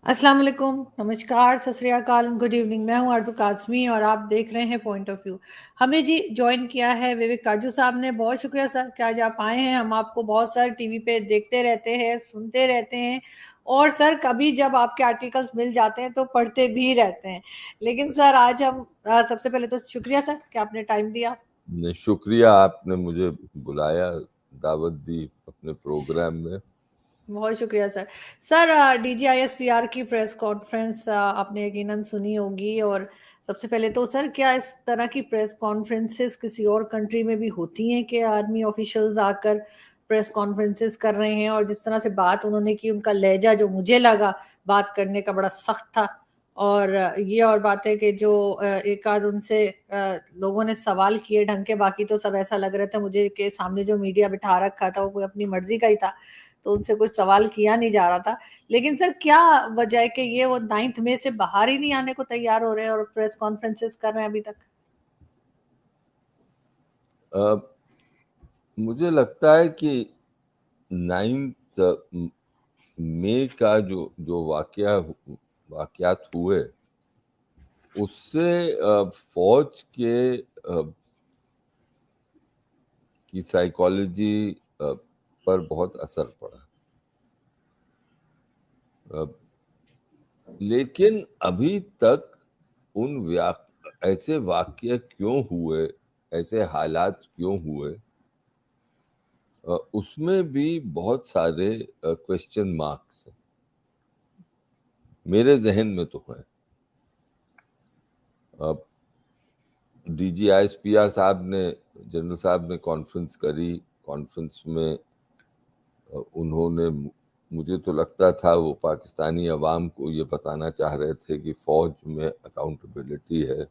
अस्सलाम वालेकुम, नमस्कार, सत श्री अकाल, गुड इवनिंग। मैं हूं आरज़ू काज़मी और आप देख रहे हैं पॉइंट ऑफ व्यू। हमें जी जॉइन किया है विवेक काजू साहब ने। बहुत शुक्रिया सर कि आज आप आए हैं। हम आपको बहुत सारे टीवी पे देखते रहते हैं, सुनते रहते हैं और सर कभी जब आपके आर्टिकल्स मिल जाते हैं तो पढ़ते भी रहते हैं। लेकिन सर आज हम सबसे पहले तो शुक्रिया सर कि आपने टाइम दिया। नहीं, शुक्रिया, आपने मुझे बुलाया, दावत दी अपने प्रोग्राम में। बहुत शुक्रिया सर। सर डीजीआईएसपीआर की प्रेस कॉन्फ्रेंस आपने यकीनन सुनी होगी। और सबसे पहले तो सर क्या इस तरह की प्रेस कॉन्फ्रेंसेस किसी और कंट्री में भी होती हैं कि आर्मी ऑफिशियल्स आकर प्रेस कॉन्फ्रेंसेस कर रहे हैं? और जिस तरह से बात उन्होंने की, उनका लहजा जो मुझे लगा बात करने का बड़ा सख्त था। और ये और बात है कि जो एक आध उनसे लोगों ने सवाल किए ढंग के, बाकी तो सब ऐसा लग रहा था मुझे कि सामने जो मीडिया बिठा रखा था वो कोई अपनी मर्जी का ही था, तो उनसे कुछ सवाल किया नहीं जा रहा था। लेकिन सर क्या वजह है कि ये वो 9 मई से बाहर ही नहीं आने को तैयार हो रहे हैं और प्रेस कॉन्फ्रेंसेस कर रहे हैं अभी तक? अ, मुझे लगता है कि 9 मई का जो जो वाकयात हुए, उससे फौज के की साइकोलॉजी पर बहुत असर पड़ा। अ, लेकिन अभी तक ऐसे वाकये क्यों हुए, ऐसे हालात क्यों हुए, उसमें भी बहुत सारे क्वेश्चन मार्क्स हैं, मेरे जहन में तो है। अब डीजीआईएसपीआर साहब ने, जनरल साहब ने कॉन्फ्रेंस करी। कॉन्फ्रेंस में उन्होंने, मुझे तो लगता था वो पाकिस्तानी अवाम को ये बताना चाह रहे थे कि फौज में अकाउंटेबिलिटी है,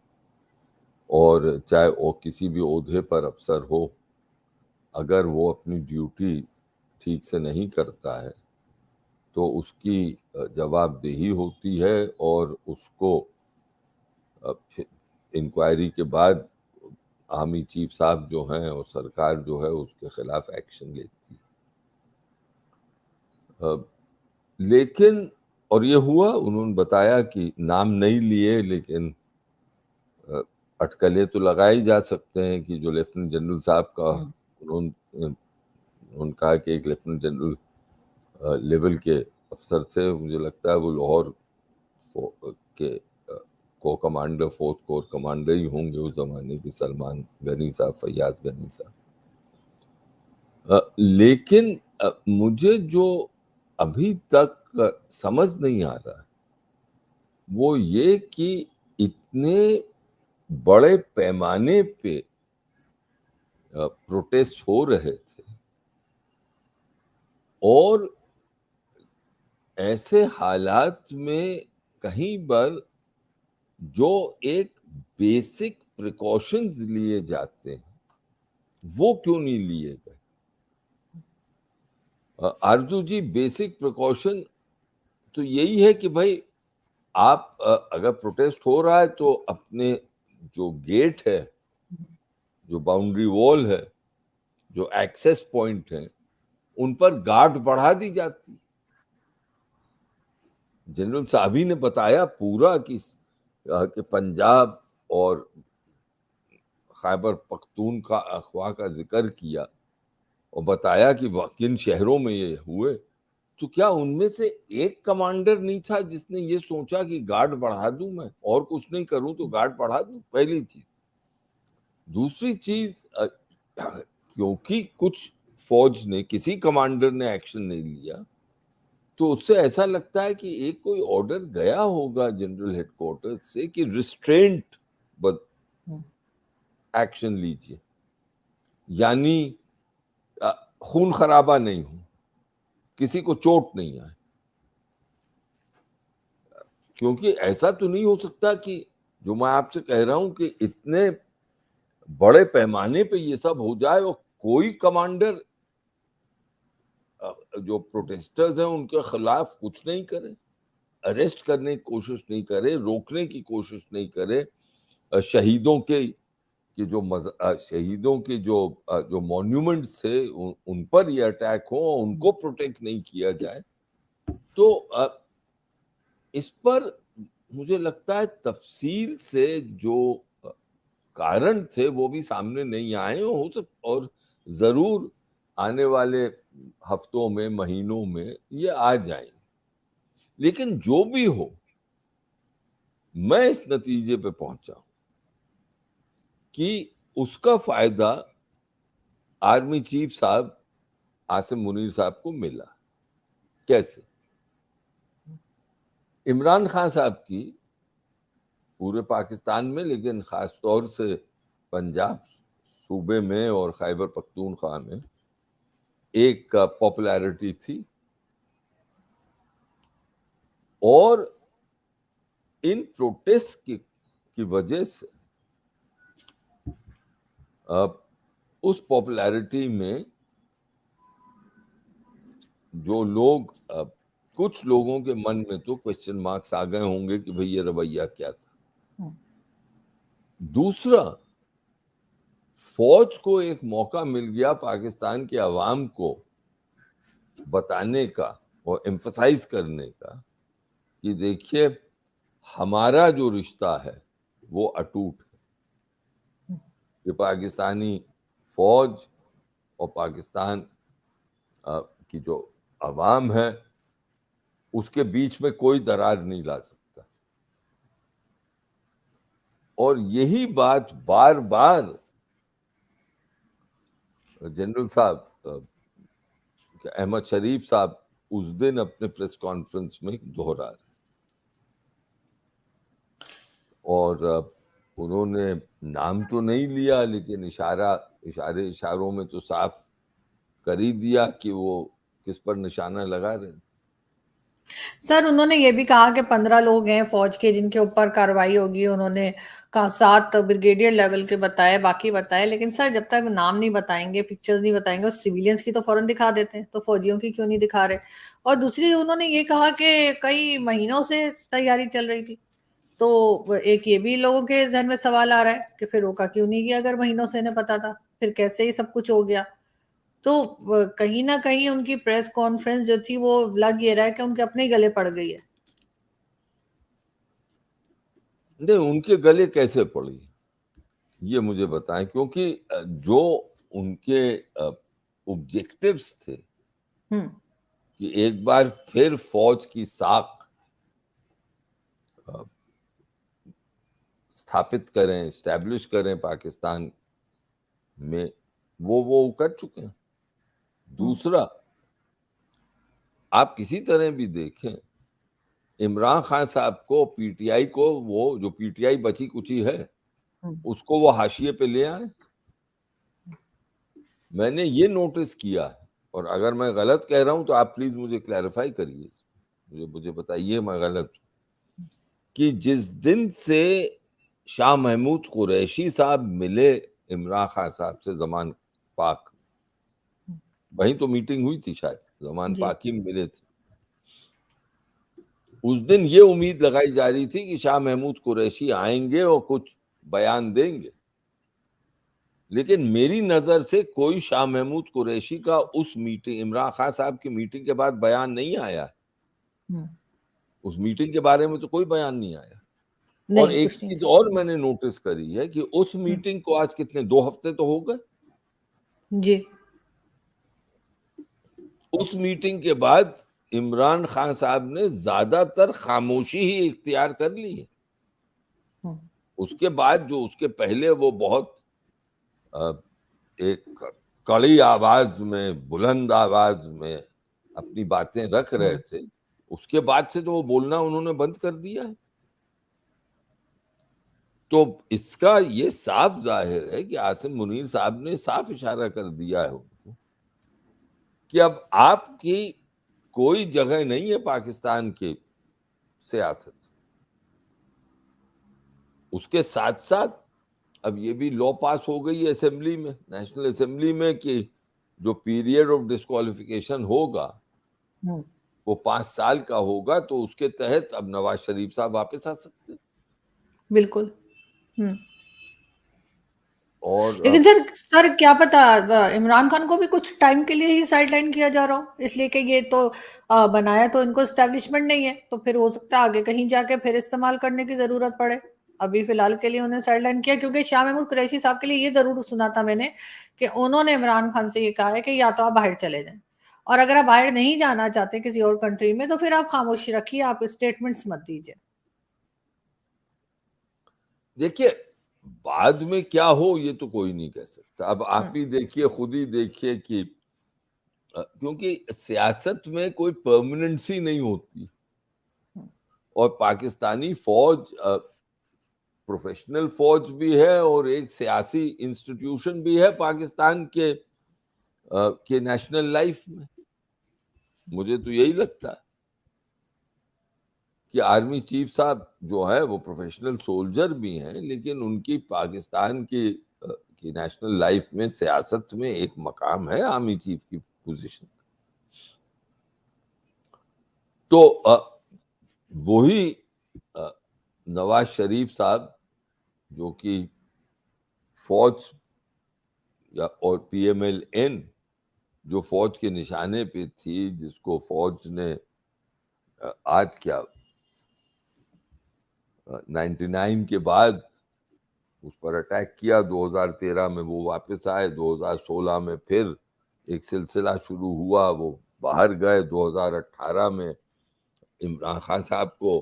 और चाहे वो किसी भी ओहदे पर अफसर हो, अगर वो अपनी ड्यूटी ठीक से नहीं करता है तो उसकी जवाबदेही होती है, और उसको इंक्वायरी के बाद आर्मी चीफ साहब जो हैं और सरकार जो है उसके खिलाफ एक्शन लेती है। लेकिन और ये हुआ, उन्होंने बताया कि नाम नहीं लिए, लेकिन अटकलें तो लगाई जा सकते हैं कि जो लेफ्टिनेंट जनरल साहब का, उन्होंने उन्होंने कहा कि एक लेफ्टिनेंट जनरल लेवल के अफसर थे, मुझे लगता है वो लाहौर के को कमांडर, फोर्थ कोर कमांडर ही होंगे उस जमाने के, सलमान गनी साहब, फैयाज गनी साहब। लेकिन मुझे जो अभी तक समझ नहीं आ रहा है वो ये कि इतने बड़े पैमाने पे प्रोटेस्ट हो रहे थे, और ऐसे हालात में कहीं पर जो एक बेसिक प्रिकॉशंस लिए जाते हैं वो क्यों नहीं लिए गए? आरजू जी, बेसिक प्रिकॉशन तो यही है कि भाई आप अगर प्रोटेस्ट हो रहा है तो अपने जो गेट है, जो बाउंड्री वॉल है, जो एक्सेस पॉइंट है, उन पर गार्ड बढ़ा दी जाती। जनरल साहबी ने बताया पूरा कि पंजाब और खैबर पख्तूनख्वा का जिक्र किया और बताया कि किन शहरों में ये हुए। तो क्या उनमें से एक कमांडर नहीं था जिसने ये सोचा कि गार्ड बढ़ा दूं, मैं और कुछ नहीं करूं तो गार्ड बढ़ा दूं? पहली चीज। दूसरी चीज, क्योंकि कुछ फौज ने, किसी कमांडर ने एक्शन नहीं लिया, तो उससे ऐसा लगता है कि एक कोई ऑर्डर गया होगा जनरल हेडक्वार्टर से कि रिस्ट्रेंट एक्शन लीजिए, यानी खून खराबा नहीं हो, किसी को चोट नहीं आए। क्योंकि ऐसा तो नहीं हो सकता कि, जो मैं आपसे कह रहा हूं कि इतने बड़े पैमाने पे ये सब हो जाए और कोई कमांडर जो प्रोटेस्टर्स हैं उनके खिलाफ कुछ नहीं करे, अरेस्ट करने की कोशिश नहीं करे, रोकने की कोशिश नहीं करे, शहीदों शहीदों के जो मॉन्यूमेंट्स थे उन पर ये अटैक हो, उनको प्रोटेक्ट नहीं किया जाए। तो इस पर मुझे लगता है तफसील से जो कारण थे वो भी सामने नहीं आए, और जरूर आने वाले हफ्तों में, महीनों में ये आ जाएंगे। लेकिन जो भी हो, मैं इस नतीजे पे पहुंचा कि उसका फायदा आर्मी चीफ साहब आसिम मुनीर साहब को मिला। कैसे? इमरान खान साहब की पूरे पाकिस्तान में, लेकिन खास तौर से पंजाब सूबे में और खैबर पख्तूनख्वा में एक पॉपुलैरिटी थी, और इन प्रोटेस्ट की वजह से उस पॉपुलैरिटी में जो लोग, कुछ लोगों के मन में तो क्वेश्चन मार्क्स आ गए होंगे कि भाई ये रवैया क्या था। दूसरा, फौज को एक मौका मिल गया पाकिस्तान के अवाम को बताने का और एम्फसाइज करने का कि देखिए, हमारा जो रिश्ता है वो अटूट है। कि पाकिस्तानी फौज और पाकिस्तान की जो अवाम है उसके बीच में कोई दरार नहीं ला सकता। और यही बात बार बार जनरल साहब अहमद शरीफ साहब उस दिन अपने प्रेस कॉन्फ्रेंस में दोहरा रहे, और उन्होंने नाम तो नहीं लिया, लेकिन इशारों में तो साफ कर ही दिया कि वो किस पर निशाना लगा रहे। सर उन्होंने ये भी कहा कि 15 लोग हैं फौज के जिनके ऊपर कार्रवाई होगी। उन्होंने कहा 7 ब्रिगेडियर लेवल के बताए, बाकी बताए, लेकिन सर जब तक नाम नहीं बताएंगे, पिक्चर्स नहीं बताएंगे, और सिविलियंस की तो फौरन दिखा देते हैं, तो फौजियों की क्यों नहीं दिखा रहे। और दूसरी उन्होंने ये कहा कि कई महीनों से तैयारी चल रही थी। तो एक ये भी लोगों के जहन में सवाल आ रहा है कि फिर रोका क्यों नहीं गया, अगर महीनों से इन्हें पता था, फिर कैसे ये सब कुछ हो गया। तो कहीं ना कहीं उनकी प्रेस कॉन्फ्रेंस जो थी वो लग ये रहा है कि उनके अपने ही गले पड़ गई है। नहीं, उनके गले कैसे पड़ी ये मुझे बताएं, क्योंकि जो उनके ऑब्जेक्टिव्स थे हम्म। कि एक बार फिर फौज की साख स्थापित करें, स्टैब्लिश करें पाकिस्तान में, वो कर चुके हैं। दूसरा, आप किसी तरह भी देखें, इमरान खान साहब को, पीटीआई को, वो जो पीटीआई बची कुची है उसको वो हाशिए पे ले आए। मैंने ये नोटिस किया है, और अगर मैं गलत कह रहा हूं तो आप प्लीज मुझे क्लैरिफाई करिए, मुझे बताइए मैं गलत हूं, कि जिस दिन से शाह महमूद कुरैशी साहब मिले इमरान खान साहब से जमान पाक, वहीं तो मीटिंग हुई थी शायद, जमान जी। पाक ही मिले थे, उस दिन ये उम्मीद लगाई जा रही थी कि शाह महमूद कुरैशी आएंगे और कुछ बयान देंगे। लेकिन मेरी नजर से कोई शाह महमूद कुरैशी का उस मीटिंग, इमरान खान साहब की मीटिंग के बाद बयान नहीं आया। उस मीटिंग के बारे में तो कोई बयान नहीं आया। और नहीं, एक कुछ नहीं। चीज और मैंने नोटिस करी है कि उस मीटिंग को आज कितने, 2 हफ्ते तो हो गए। जी। उस मीटिंग के बाद इमरान खान साहब ने ज्यादातर खामोशी ही इख्तियार कर ली है। उसके बाद जो उसके पहले वो बहुत एक कड़ी आवाज में, बुलंद आवाज में अपनी बातें रख रहे थे, उसके बाद से तो वो बोलना उन्होंने बंद कर दिया है। तो इसका ये साफ जाहिर है कि आसिम मुनीर साहब ने साफ इशारा कर दिया है उनको कि अब आपकी कोई जगह नहीं है पाकिस्तान की सियासत। उसके साथ साथ अब ये भी लॉ पास हो गई है असेंबली में, नेशनल असेंबली में, कि जो पीरियड ऑफ डिस्क्वालिफिकेशन होगा वो 5 साल का होगा, तो उसके तहत अब नवाज शरीफ साहब वापस आ सकते हैं। बिल्कुल। और लेकिन सर क्या पता इमरान खान को भी कुछ टाइम के लिए ही साइडलाइन किया जा रहा हो, इसलिए कि ये तो बनाया तो इनको एस्टेब्लिशमेंट नहीं है, तो फिर हो सकता है आगे कहीं जाके फिर इस्तेमाल करने की जरूरत पड़े। अभी फिलहाल के लिए उन्हें साइडलाइन किया, क्योंकि शाह महमूद कुरैशी साहब के लिए ये जरूर सुना था मैंने कि उन्होंने इमरान खान से ये कहा है कि या तो आप बाहर चले जाएं, और अगर आप बाहर नहीं जाना चाहते किसी और कंट्री में तो फिर आप खामोशी रखिए, आप स्टेटमेंट्स मत दीजिए। देखिए, बाद में क्या हो ये तो कोई नहीं कह सकता। अब आप हम्म। ही देखिए, खुद ही देखिए कि क्योंकि सियासत में कोई परमानेंसी नहीं होती, हम्म। और पाकिस्तानी फौज प्रोफेशनल फौज भी है और एक सियासी इंस्टीट्यूशन भी है पाकिस्तान के नेशनल लाइफ में। मुझे तो यही लगता है कि आर्मी चीफ साहब जो है वो प्रोफेशनल सोल्जर भी हैं, लेकिन उनकी पाकिस्तान की नेशनल लाइफ में, सियासत में एक मकाम है आर्मी चीफ की पोजीशन। तो वही नवाज शरीफ साहब जो कि फौज या और पीएमएल-एन जो फौज के निशाने पे थी, जिसको फौज ने आज क्या 99 के बाद उस पर अटैक किया, 2013 में वो वापस आए, 2016 में फिर एक सिलसिला शुरू हुआ, वो बाहर गए, 2018 में इमरान खान साहब को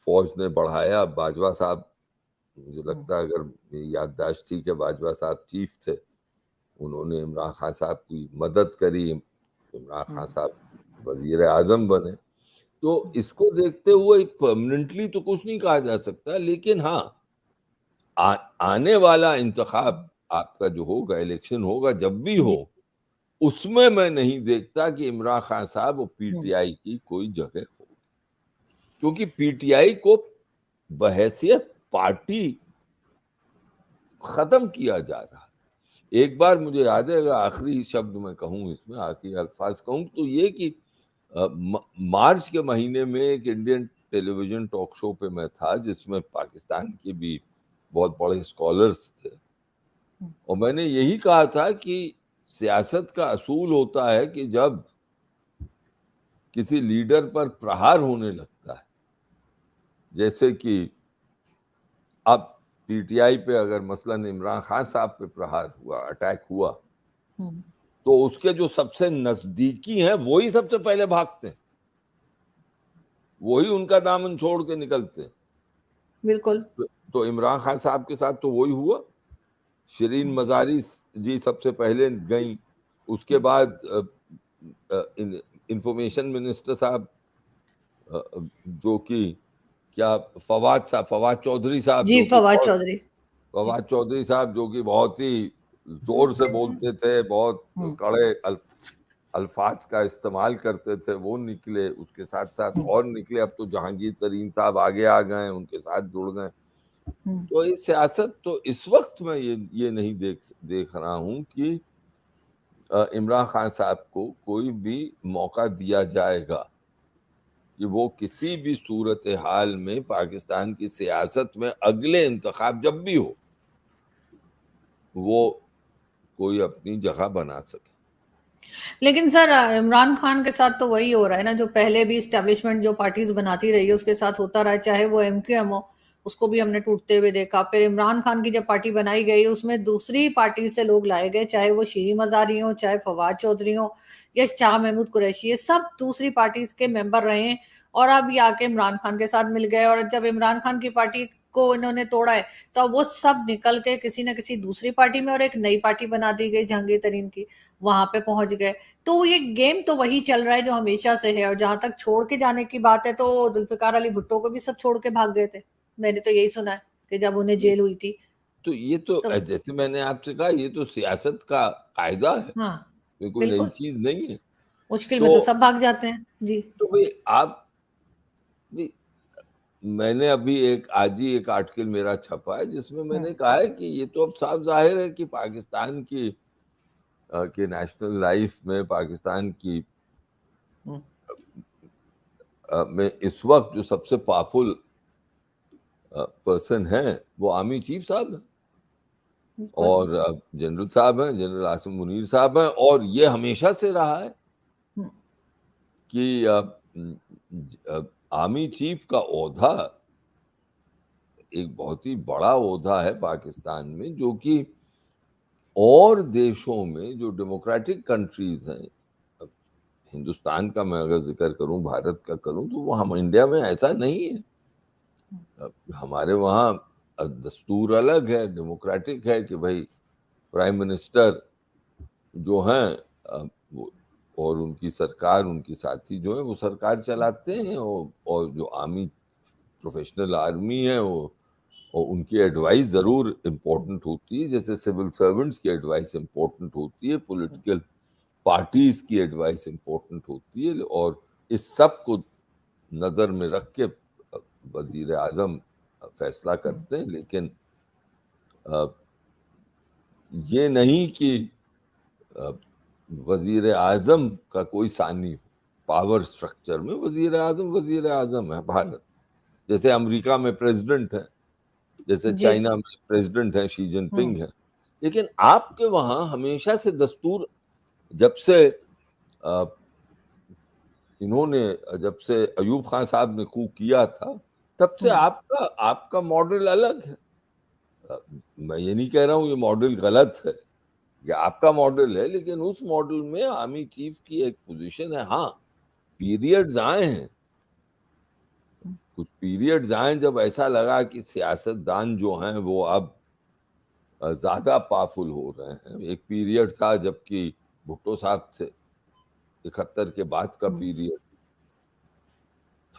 फौज ने बढ़ाया। बाजवा साहब, मुझे लगता है अगर मेरी याददाश्त ठीक है, बाजवा साहब चीफ थे, उन्होंने इमरान खान साहब की मदद करी, इमरान खान साहब वजीर आजम बने। तो इसको देखते हुए परमानेंटली तो कुछ नहीं कहा जा सकता, लेकिन हाँ, आने वाला इंतखाब आपका जो होगा, इलेक्शन होगा, जब भी हो, जी। उसमें मैं नहीं देखता कि इमरान खान साहब और हम्म। पीटीआई की कोई जगह हो, क्योंकि पीटीआई को बहैसियत पार्टी खत्म किया जा रहा है। एक बार मुझे याद है, अगर आखिरी शब्द मैं कहूँ इसमें, आखिरी अल्फाज कहूँ, तो ये कि मार्च के महीने में एक इंडियन टेलीविजन टॉक शो पे मैं था, जिसमें पाकिस्तान के भी बहुत बड़े स्कॉलर्स थे, और मैंने यही कहा था कि सियासत का असूल होता है कि जब किसी लीडर पर प्रहार होने लगता है, जैसे कि अब पीटीआई पे अगर मसलन इमरान खान साहब पे प्रहार हुआ, अटैक हुआ, हम्म। तो उसके जो सबसे नजदीकी हैं वही सबसे पहले भागते हैं, वही उनका दामन छोड़ के निकलते हैं। बिल्कुल। तो इमरान खान साहब के साथ तो वही हुआ। शिरीन मजारी जी सबसे पहले गई, उसके बाद इंफॉर्मेशन मिनिस्टर साहब, जो कि क्या, फवाद चौधरी साहब, जी, जो कि फवाद बहुत, चौधरी। जी। फवाद चौधरी साहब जो कि बहुत ही जोर से बोलते थे, बहुत हम्म। कड़े अल्फाज का इस्तेमाल करते थे, वो निकले। उसके साथ साथ हम्म। और निकले, अब तो जहांगीर तरीन साहब आगे आ गए, उनके साथ जुड़ गए। हम्म। तो ये सियासत, तो इस वक्त मैं ये नहीं देख रहा हूं कि इमरान खान साहब को कोई भी मौका दिया जाएगा कि वो किसी भी सूरत हाल में पाकिस्तान की सियासत में अगले इंतखाब जब भी हो, वो कोई अपनी जगह बना सके। लेकिन सर इमरान खान के साथ तो वही हो रहा है ना, जो पहले भी स्टैब्लिशमेंट जो पार्टीज बनाती रही है उसके साथ होता रहा है, चाहे वो एमक्यूएम हो, उसको भी हमने टूटते हुए देखा। फिर इमरान खान की जब पार्टी बनाई गई उसमें दूसरी पार्टी से लोग लाए गए, चाहे वो शीरी मजारी हो, चाहे फवाद चौधरी हो, या शाह महमूद कुरैशी, ये सब दूसरी पार्टीज के मेंबर रहे हैं, और अब ये आके इमरान खान के साथ मिल गए। और जब इमरान खान की पार्टी को इन्होंने तोड़ा है तो वो सब निकल के किसी न किसी दूसरी पार्टी में, और एक नई पार्टी बना दी गई जहांगीर तरीन की, वहां पे पहुंच गए। तो ये गेम तो वही चल रहा है जो हमेशा से है। और जहां तक छोड़ के जाने की बात है, तो जुल्फिकार अली भुट्टो को भी सब छोड़ के भाग गए थे, मैंने तो यही सुना है कि जब उन्हें जेल हुई थी। तो ये तो तो जैसे मैंने आपसे कहा, ये तो सियासत का कायदा है, हाँ, ये कोई नई बिल्कुल, चीज नहीं है। मुश्किल में तो तो सब भाग जाते हैं जी। भाई आप भी, मैंने अभी आज ही एक आर्टिकल मेरा छपा है, जिसमें मैंने हम्म। कहा है कि ये तो अब साफ जाहिर है कि पाकिस्तान की के नेशनल लाइफ में, पाकिस्तान की हम्म। में इस वक्त जो सबसे पावरफुल पर्सन है वो आर्मी चीफ साहब है। बिल्कुल। और जनरल साहब हैं, जनरल आसिम मुनीर साहब हैं, और ये हमेशा से रहा है हम्म, कि आर्मी चीफ का ओहदा एक बहुत ही बड़ा ओहदा है पाकिस्तान में, जो कि और देशों में जो डेमोक्रेटिक कंट्रीज हैं, अब हिंदुस्तान का मैं अगर जिक्र करूं, भारत का करूं, तो वो हम इंडिया में ऐसा नहीं है। अब हमारे वहाँ दस्तूर अलग है, डेमोक्रेटिक है कि भाई प्राइम मिनिस्टर जो हैं वो और उनकी सरकार, उनकी साथी जो है वो सरकार चलाते हैं, और जो आर्मी, प्रोफेशनल आर्मी है वो, और उनकी एडवाइस जरूर इम्पोर्टेंट होती है, जैसे सिविल सर्वेंट्स की एडवाइस इम्पोर्टेंट होती है, पॉलिटिकल पार्टीज की एडवाइस इम्पोर्टेंट होती है, और इस सब को नजर में रख के वजीर आजम फैसला करते हैं। लेकिन ये नहीं कि वजीर आजम का कोई सानी हो पावर स्ट्रक्चर में। वजीर आजम है भारत, जैसे अमेरिका में प्रेसिडेंट है, जैसे जी। चाइना में प्रेसिडेंट है, शी हम्म। जिनपिंग है। लेकिन आपके वहां हमेशा से दस्तूर, जब से अ, इन्होंने जब से अयूब खान साहब ने कू किया था, तब से हम्म। आपका आपका मॉडल अलग है। अ, मैं ये नहीं कह रहा हूं ये मॉडल गलत है, ये आपका मॉडल है, लेकिन उस मॉडल में आर्मी चीफ की एक पोजीशन है। हाँ, पीरियड्स आए हैं, कुछ पीरियड्स आए जब ऐसा लगा कि सियासतदान जो हैं वो अब ज्यादा पावरफुल हो रहे हैं। एक पीरियड था जबकि भुट्टो साहब थे, 71 के बाद का हम्म। पीरियड।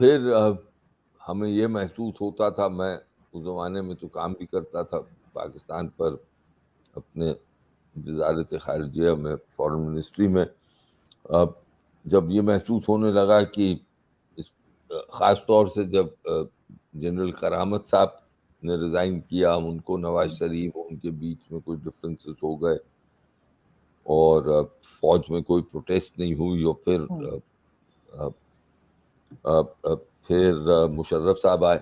फिर हमें ये महसूस होता था, मैं उस जमाने में तो काम भी करता था पाकिस्तान पर, अपने वजारत खारजिया में, फॉरेन मिनिस्ट्री में। अब जब ये महसूस होने लगा कि इस ख़ास तौर से जब जनरल करामत साहब ने रिज़ाइन किया, उनको नवाज शरीफ उनके बीच में कुछ डिफरेंसेस हो गए, और फौज में कोई प्रोटेस्ट नहीं हुई, और फिर हम्म। अ, फिर मुशर्रफ साहब आए,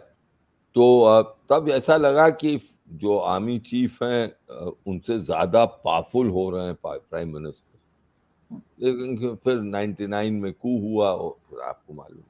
तो तब ऐसा लगा कि जो आर्मी चीफ हैं उनसे ज़्यादा पावरफुल हो रहे हैं प्राइम मिनिस्टर। लेकिन फिर 99 में कू हुआ, और फिर आपको मालूम।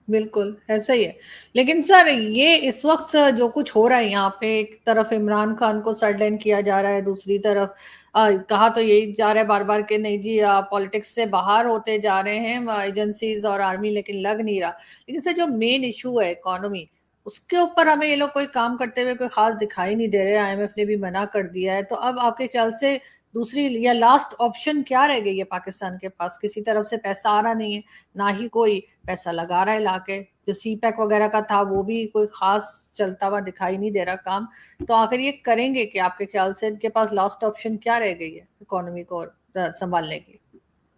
बिल्कुल ऐसा ही है। लेकिन सर ये इस वक्त जो कुछ हो रहा है यहाँ पे, एक तरफ इमरान खान को साइडलाइन किया जा रहा है, दूसरी तरफ कहा तो यही जा रहा है बार बार के नहीं जी पॉलिटिक्स से बाहर होते जा रहे हैं एजेंसीज और आर्मी, लेकिन लग नहीं रहा। लेकिन सर जो मेन इशू है इकोनॉमी, उसके ऊपर हमें ये लोग कोई काम करते हुए कोई खास दिखाई नहीं दे रहे। आईएमएफ ने भी मना कर दिया है, तो अब आपके ख्याल से दूसरी या लास्ट ऑप्शन क्या रह गई है पाकिस्तान के पास? किसी तरफ से पैसा आ रहा नहीं है, ना ही कोई पैसा लगा रहा है लाके। जो सी पैक वगैरह का था वो भी कोई खास चलता हुआ दिखाई नहीं दे रहा काम। तो आखिर ये करेंगे कि आपके ख्याल से इनके पास लास्ट ऑप्शन क्या रह गई है इकोनॉमी को संभालने की?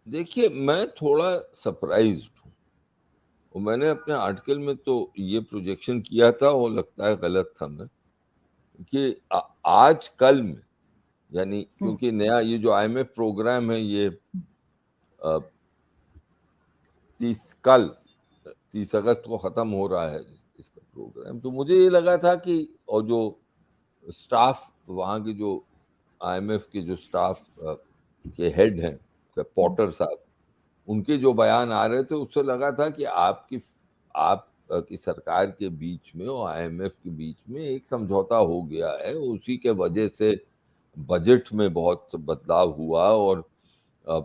देखिए, मैं थोड़ा सरप्राइज्ड हूँ, और मैंने अपने आर्टिकल में तो ये प्रोजेक्शन किया था, और लगता है गलत था मैं, कि आज कल में, यानी हम्म। क्योंकि नया ये जो आईएमएफ प्रोग्राम है, ये 30 अगस्त को ख़त्म हो रहा है इसका प्रोग्राम। तो मुझे ये लगा था कि, और जो स्टाफ वहाँ के, जो आईएमएफ के जो स्टाफ के हेड हैं, पॉटर साहब, उनके जो बयान आ रहे थे, उससे लगा था कि आपकी सरकार के बीच में और आईएमएफ के बीच में एक समझौता हो गया है, उसी के वजह से बजट में बहुत बदलाव हुआ, और अ,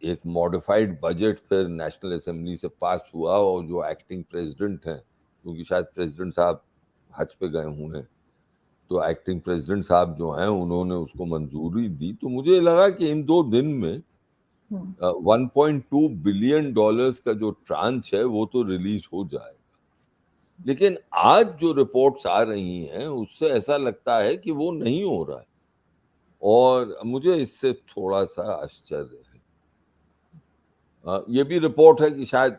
एक मॉडिफाइड बजट फिर नेशनल असेंबली से पास हुआ, और जो एक्टिंग प्रेसिडेंट हैं, क्योंकि शायद प्रेसिडेंट साहब हज पे गए हुए हैं, तो एक्टिंग प्रेसिडेंट साहब जो हैं उन्होंने उसको मंजूरी दी। तो मुझे लगा कि इन 2 दिन में हम्म। 1.2 बिलियन डॉलर्स का जो ट्रांच है वो तो रिलीज हो जाए। लेकिन आज जो रिपोर्ट्स आ रही हैं उससे ऐसा लगता है कि वो नहीं हो रहा है, और मुझे इससे थोड़ा सा आश्चर्य है। ये भी रिपोर्ट है कि शायद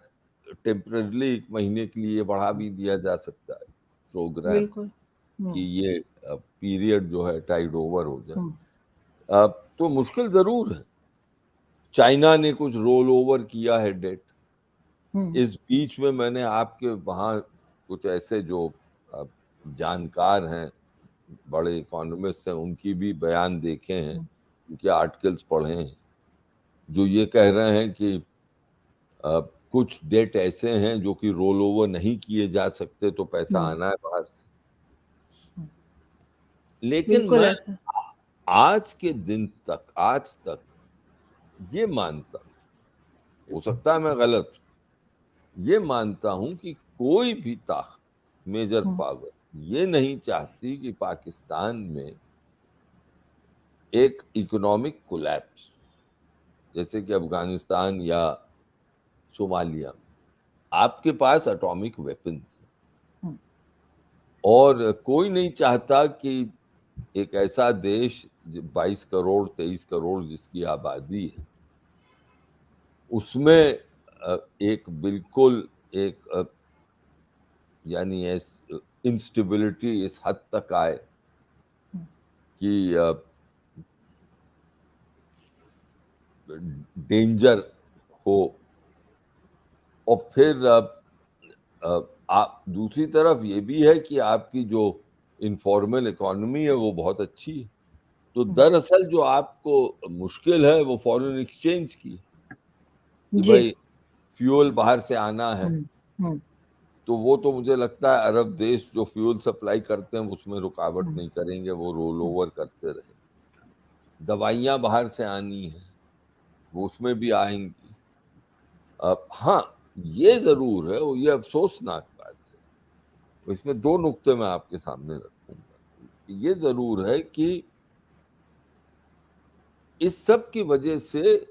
टेम्पररी 1 महीने के लिए बढ़ा भी दिया जा सकता है प्रोग्राम, बिल्कुल। कि हम्म। ये पीरियड जो है टाइड ओवर हो जाए। हम्म। तो मुश्किल जरूर है। चाइना ने कुछ रोल ओवर किया है डेट। हम्म। इस बीच में मैंने आपके वहाँ कुछ ऐसे जो अ, जानकार हैं, बड़े इकोनॉमिस्ट हैं, उनकी भी बयान देखे हैं, उनके आर्टिकल्स पढ़े हैं, जो ये कह रहे हैं कि कुछ डेट ऐसे हैं जो कि रोल ओवर नहीं किए जा सकते, तो पैसा आना है बाहर से। लेकिन बिल्कुल मैं ऐसा। आज के दिन तक, आज तक ये मानता, हो सकता है मैं गलत, ये मानता हूं कि कोई भी ताकत, मेजर पावर, ये नहीं चाहती कि पाकिस्तान में एक इकोनॉमिक कोलैप्स, जैसे कि अफगानिस्तान या सोमालिया में आपके पास एटॉमिक वेपन्स हैं, और कोई नहीं चाहता कि एक ऐसा देश 22 करोड़ 23 करोड़ जिसकी आबादी है, उसमें एक बिल्कुल एक यानी इंस्टेबिलिटी इस हद तक आए कि डेंजर हो। और फिर आप दूसरी तरफ ये भी है कि आपकी जो इनफॉर्मल इकोनॉमी है वो बहुत अच्छी है, तो दरअसल जो आपको मुश्किल है वो फॉरेन एक्सचेंज की, कि जी। भाई फ्यूल बाहर से आना है, तो वो तो मुझे लगता है अरब देश जो फ्यूल सप्लाई करते हैं उसमें रुकावट नहीं करेंगे, वो रोल ओवर करते रहे। दवाइयाँ बाहर से आनी है, वो उसमें भी आएंगी। हाँ, ये जरूर है, और ये अफसोसनाक बात है, इसमें दो नुक्ते मैं आपके सामने रखूंगा। ये जरूर है कि इस सब की वजह से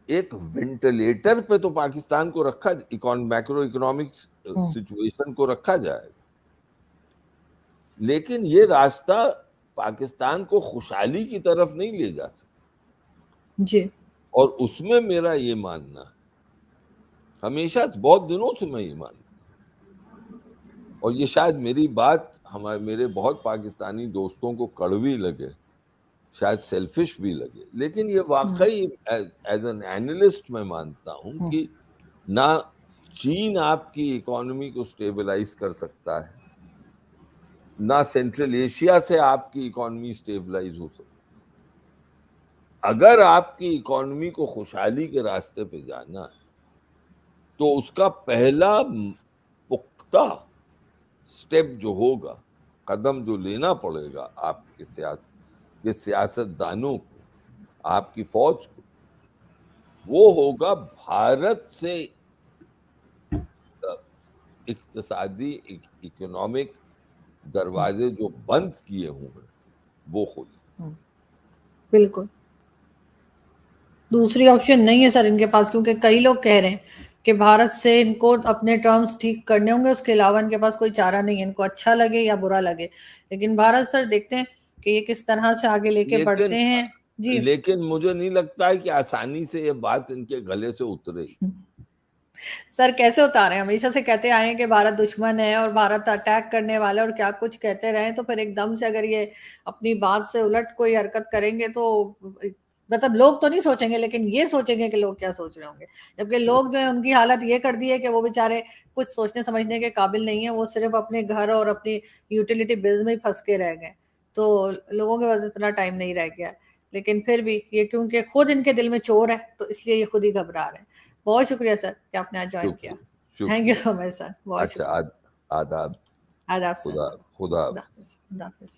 एक वेंटिलेटर पे तो पाकिस्तान को रखा, मैक्रो इकोनॉमिक सिचुएशन को रखा जाएगा, लेकिन ये रास्ता पाकिस्तान को खुशहाली की तरफ नहीं ले जा सकता। जी। और उसमें मेरा ये मानना है, हमेशा बहुत दिनों से मैं ये मानता हूं, और ये शायद मेरी बात मेरे बहुत पाकिस्तानी दोस्तों को कड़वी लगे, शायद सेल्फिश भी लगे, लेकिन ये वाकई एज एन एनालिस्ट मैं मानता हूं कि ना चीन आपकी इकोनॉमी को स्टेबलाइज कर सकता है, ना सेंट्रल एशिया से आपकी इकोनॉमी स्टेबलाइज हो सकती। अगर आपकी इकोनॉमी को खुशहाली के रास्ते पे जाना है तो उसका पहला पुख्ता स्टेप जो होगा, कदम जो लेना पड़ेगा आपके सियासतदानों को, आपकी फौज को, वो होगा भारत से इक्तिसादी इकोनॉमिक दरवाजे जो बंद किए हुए हैं वो खोले। बिल्कुल, दूसरी ऑप्शन नहीं है सर इनके पास, क्योंकि कई लोग कह रहे हैं कि भारत से इनको अपने टर्म्स ठीक करने होंगे, उसके अलावा इनके पास कोई चारा नहीं है, इनको अच्छा लगे या बुरा लगे। लेकिन भारत सर देखते हैं कि ये किस तरह से आगे लेके बढ़ते हैं। जी। लेकिन मुझे नहीं लगता है कि आसानी से ये बात इनके गले से उतरेगी। सर कैसे उतारे, हमेशा से कहते आए हैं कि भारत दुश्मन है और भारत अटैक करने वाला है और क्या कुछ कहते रहे, तो फिर एकदम से अगर ये अपनी बात से उलट कोई हरकत करेंगे तो मतलब लोग तो नहीं सोचेंगे, लेकिन ये सोचेंगे कि लोग क्या सोच रहे होंगे। जबकि लोग जो है उनकी हालत ये कर दी है कि वो बेचारे कुछ सोचने समझने के काबिल नहीं है, वो सिर्फ अपने घर और अपनी यूटिलिटी बिल्स में ही फंस के रह गए। तो लोगों के पास इतना टाइम नहीं रह गया। लेकिन फिर भी ये क्योंकि खुद इनके दिल में चोर है, तो इसलिए ये खुद ही घबरा रहे हैं। बहुत शुक्रिया सर कि आपने आज ज्वाइन किया। थैंक यू शुक्रिया। सो मच सर, बहुत अच्छा, शुक्रिया। आदाब। आदाब सर। खुदा खुदा खुदा हाफिज।